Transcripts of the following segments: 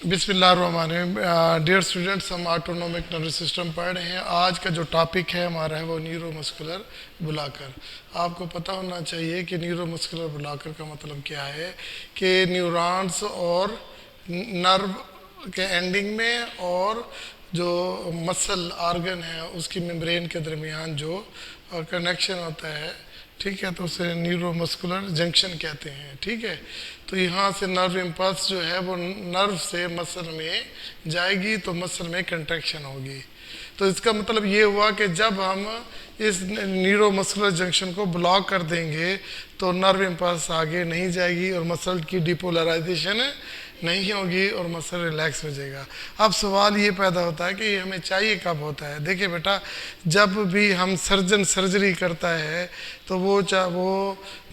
बिस्मिल्लाहिर्रहमानिर्रहीम। Dear students, हम autonomic nervous system पढ़ रहे हैं। आज का जो टॉपिक है हमारा है वो न्यूरोमस्कुलर ब्लॉकर। आपको पता होना चाहिए कि न्यूरोमस्कुलर ब्लॉकर का मतलब क्या है कि न्यूरॉन्स और नर्व के एंडिंग में और जो मसल ऑर्गन है उसकी मेम्ब्रेन के दरमियान जो कनेक्शन होता है, ठीक है, तो उसे न्यूरोमस्कुलर जंक्शन कहते हैं। ठीक है, तो यहाँ से नर्व इम्पल्स जो है वो नर्व से मसल में जाएगी तो मसल में कंट्रैक्शन होगी। तो इसका मतलब ये हुआ कि जब हम इस न्यूरोमस्कुलर जंक्शन को ब्लॉक कर देंगे तो नर्व इम्पल्स आगे नहीं जाएगी और मसल की डिपोलराइजेशन नहीं होगी और मसल रिलैक्स हो जाएगा। अब सवाल ये पैदा होता है कि ये हमें चाहिए कब होता है। देखिए बेटा, जब भी हम सर्जरी करता है तो वो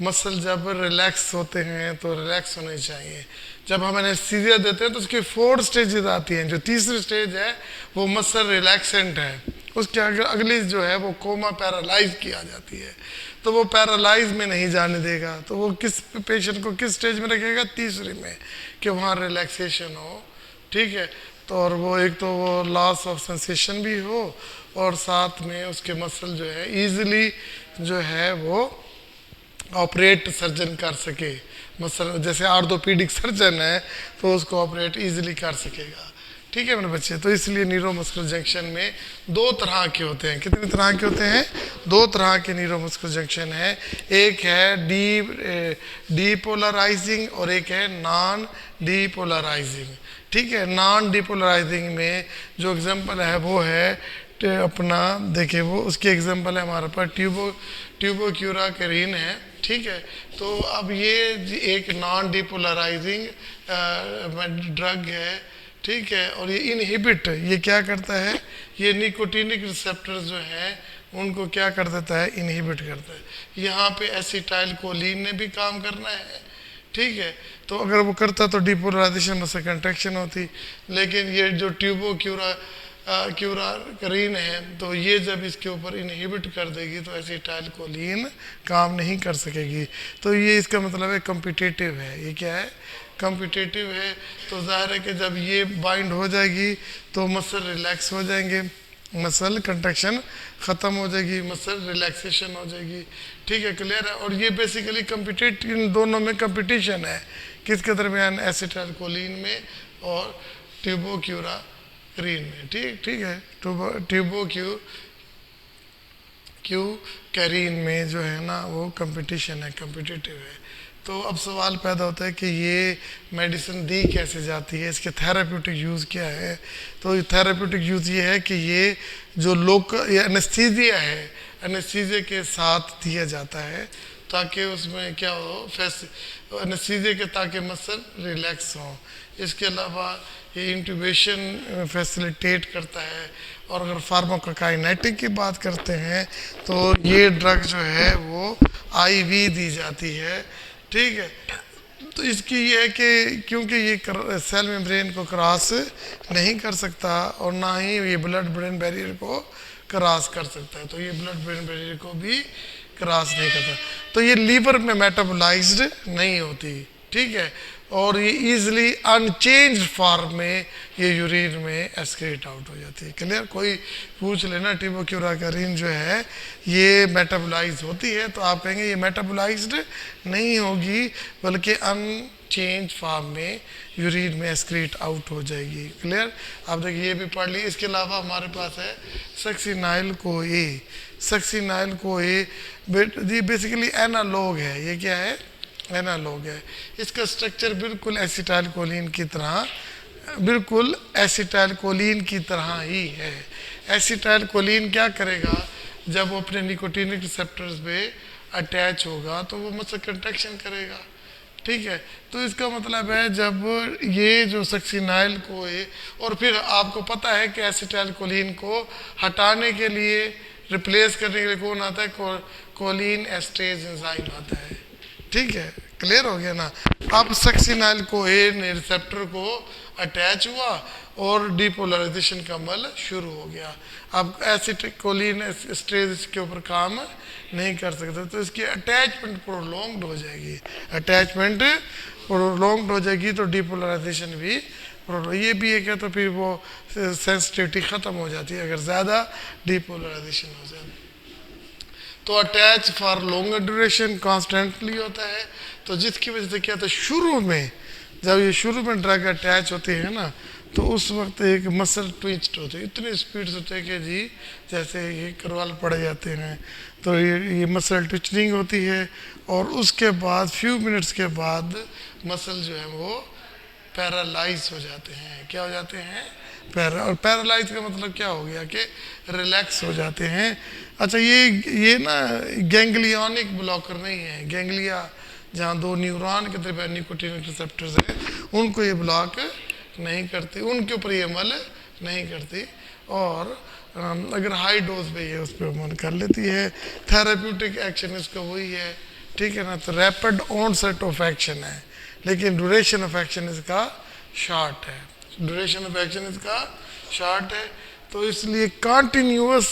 मसल जब रिलैक्स होते हैं तो रिलैक्स होने चाहिए। जब हम एनेस्थीसिया देते हैं तो उसकी 4 स्टेजेस आती हैं। जो तीसरी स्टेज है वो मसल रिलैक्सेंट है, उसके अगली जो है वो कोमा पैरालाइज किया जाती है, तो वो पैरालाइज में नहीं जाने देगा। तो वो किस पेशेंट को किस स्टेज में रखेगा? तीसरी में, कि वहाँ रिलैक्सेशन हो। ठीक है, तो और वो एक तो वो लॉस ऑफ सेंसेशन भी हो और साथ में उसके मसल जो है ईजिली जो है वो ऑपरेट सर्जन कर सके। मसल जैसे ऑर्थोपेडिक सर्जन है तो उसको ऑपरेट ईजिली कर सकेगा। ठीक है मेरे बच्चे, तो इसलिए न्यूरोमस्कुलर जंक्शन में 2 तरह के होते हैं। कितने तरह के होते हैं? 2 तरह के न्यूरोमस्कुलर जंक्शन है। एक है डीपोलराइजिंग और एक है नॉन डीपोलराइजिंग। ठीक है, नॉन डीपोलराइजिंग में जो एग्जांपल है वो है अपना, देखिए वो उसकी एग्जांपल है हमारे पास ट्यूबोक्यूराकरीन है। ठीक है, तो अब ये एक नॉन डीपोलराइजिंग ड्रग है। ठीक है, और ये इनहिबिट, ये क्या करता है? ये निकोटिनिक रिसेप्टर्स जो हैं उनको क्या कर देता है? इनहिबिट करता है। यहाँ पे एसिटाइल कोलिन ने भी काम करना है। ठीक है, तो अगर वो करता तो डिपोलराइजेशन मसल कंट्रैक्शन होती, लेकिन ये जो क्यूराकरीन है तो ये जब इसके ऊपर इनहिबिट कर देगी तो एसिटाइल कोलिन काम नहीं कर सकेगी। तो ये इसका मतलब है कॉम्पिटिटिव है। ये क्या है? कॉम्पिटिटिव है। तो जाहिर है कि जब ये बाइंड हो जाएगी तो मसल रिलैक्स हो जाएंगे, मसल कंट्रैक्शन ख़त्म हो जाएगी, मसल रिलैक्सेशन हो जाएगी। ठीक है, क्लियर है। और ये बेसिकली कॉम्पिटिटिव, इन दोनों में कंपटीशन है। किसके दरमियान? एसिटाइल कोलिन में और ट्यूबोक्यूराकरीन में। ठीक है, ट्यूबोक्यूराकरीन में जो है ना वो कंपटीशन है, कॉम्पिटिटिव है। तो अब सवाल पैदा होता है कि ये मेडिसिन दी कैसे जाती है, इसके थेराप्यूटिक यूज़ क्या है? तो थेराप्यूटिक यूज़ ये है कि ये जो ये एनेस्थीसिया है, एनेस्थीसिया के साथ दिया जाता है ताकि उसमें क्या हो, एनेस्थीसिया के ताकि मसल रिलैक्स हो। इसके अलावा ये इंट्यूबेशन फैसिलिटेट करता है। और अगर फार्माकोकाइनेटिक की बात करते हैं तो ये ड्रग जो है वो आईवी दी जाती है। ठीक है, तो इसकी ये है कि क्योंकि ये सेल मेम्ब्रेन को क्रॉस नहीं कर सकता और ना ही ये ब्लड ब्रेन बैरियर को क्रॉस कर सकता है, तो ये ब्लड ब्रेन बैरियर को भी क्रॉस नहीं करता, तो ये लीवर में मेटाबोलाइज्ड नहीं होती। ठीक है, और ये इजीली अनचेंज्ड फॉर्म में ये यूरिन में एक्सक्रीट आउट हो जाती है। क्लियर? कोई पूछ लेना ट्यूबोक्यूराकरीन जो है ये मेटाबोलाइज होती है, तो आप कहेंगे ये मेटाबोलाइज्ड नहीं होगी बल्कि अनचेंज फॉर्म में यूरिन में एक्सक्रीट आउट हो जाएगी। क्लियर? आप देखिए ये भी पढ़ ली। इसके अलावा हमारे पास है सक्सिनाइल को ए। सक्सिनाइल को ए बेसिकली एनालॉग है। ये क्या है? एनालॉग है। इसका स्ट्रक्चर बिल्कुल एसिटाइल कोलिन की तरह, बिल्कुल एसिटाइल कोलिन की तरह ही है। एसिटाइल कोलिन क्या करेगा? जब वो अपने निकोटिनिक रिसेप्टर्स पे अटैच होगा तो वो मसल कंट्रैक्शन करेगा। ठीक है, तो इसका मतलब है जब ये जो सक्सिनाइल को है, और फिर आपको पता है कि एसिटाइल कोलिन को हटाने के लिए, रिप्लेस करने के लिए कौन आता है? कोलिन एस्ट्रेज एंजाइम आता है। ठीक है, क्लियर हो गया ना? अब सक्सिनाइल को ए रिसेप्टर को अटैच हुआ और डिपोलराइजेशन का अमल शुरू हो गया। अब एसिटिकोलिन एस्ट्रेज के ऊपर काम नहीं कर सकते, तो इसकी अटैचमेंट प्रोलॉन्ग्ड हो जाएगी। अटैचमेंट प्रोलॉन्ग्ड हो जाएगी तो डिपोलराइजेशन भी प्रॉब्लम ये भी एक है, तो फिर वो सेंसिटिविटी ख़त्म हो जाती है अगर ज़्यादा डीपोलराइजेशन हो जाए। तो attach for longer duration constantly होता है, तो जिसकी वजह से क्या था, शुरू में जब ये शुरू में ड्रग अटैच होती है ना, तो उस वक्त एक मसल ट्विस्ट होते हैं, इतनी स्पीड से होते हैं कि जी जैसे ये करवाल पड़ जाते हैं। तो ये मसल ट्विचनिंग होती है, और उसके बाद फ्यू मिनट्स के बाद मसल जो है वो पैरालाइज हो जाते हैं। क्या हो जाते हैं? और पैरालाइज का मतलब क्या हो गया कि रिलैक्स हो जाते हैं। अच्छा, ये ना गैंग्लियनिक ब्लॉकर नहीं है। गैंग्लिया जहाँ दो न्यूरॉन के तरफ निकोटिनिक रिसेप्टर्स हैं, उनको ये ब्लॉक नहीं करती, उनके ऊपर ये अमल नहीं करती, और अगर हाई डोज पे ये उस पर अमल कर लेती है। थेराप्यूटिक एक्शन इसका वही है, ठीक है ना। तो रैपिड ऑनसेट ऑफ एक्शन है, लेकिन ड्यूरेशन ऑफ एक्शन इसका शॉर्ट है। ड्यूरेशन ऑफ एक्शन इसका शॉर्ट है, तो इसलिए कंटिन्यूअस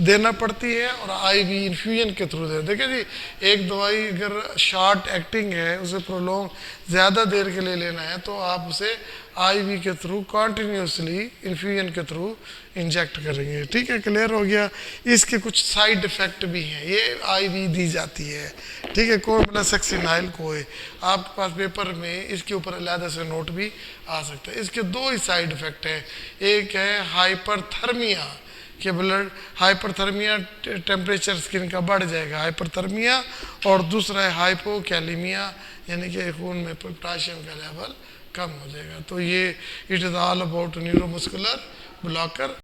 देना पड़ती है, और आईवी इन्फ्यूजन के थ्रू दे। देखिए जी, एक दवाई अगर शॉर्ट एक्टिंग है, उसे प्रोलॉन्ग ज़्यादा देर के लिए लेना है, तो आप उसे आईवी के थ्रू कंटिन्यूसली इन्फ्यूजन के थ्रू इंजेक्ट करेंगे। ठीक है, क्लियर हो गया। इसके कुछ साइड इफ़ेक्ट भी हैं, ये आईवी दी जाती है, ठीक है। कार्बोक्सिनाइल कोई आपके पास पेपर में इसके ऊपर अलग से नोट भी आ सकता है। इसके दो ही साइड इफ़ेक्ट हैं, एक है हाइपरथर्मिया कि ब्लड हाइपरथर्मिया, टेम्परेचर स्किन का बढ़ जाएगा, हाइपरथर्मिया, और दूसरा है हाइपोकैलेमिया, यानी कि खून में पोटाशियम का लेवल कम हो जाएगा। तो ये it is all about neuromuscular blocker.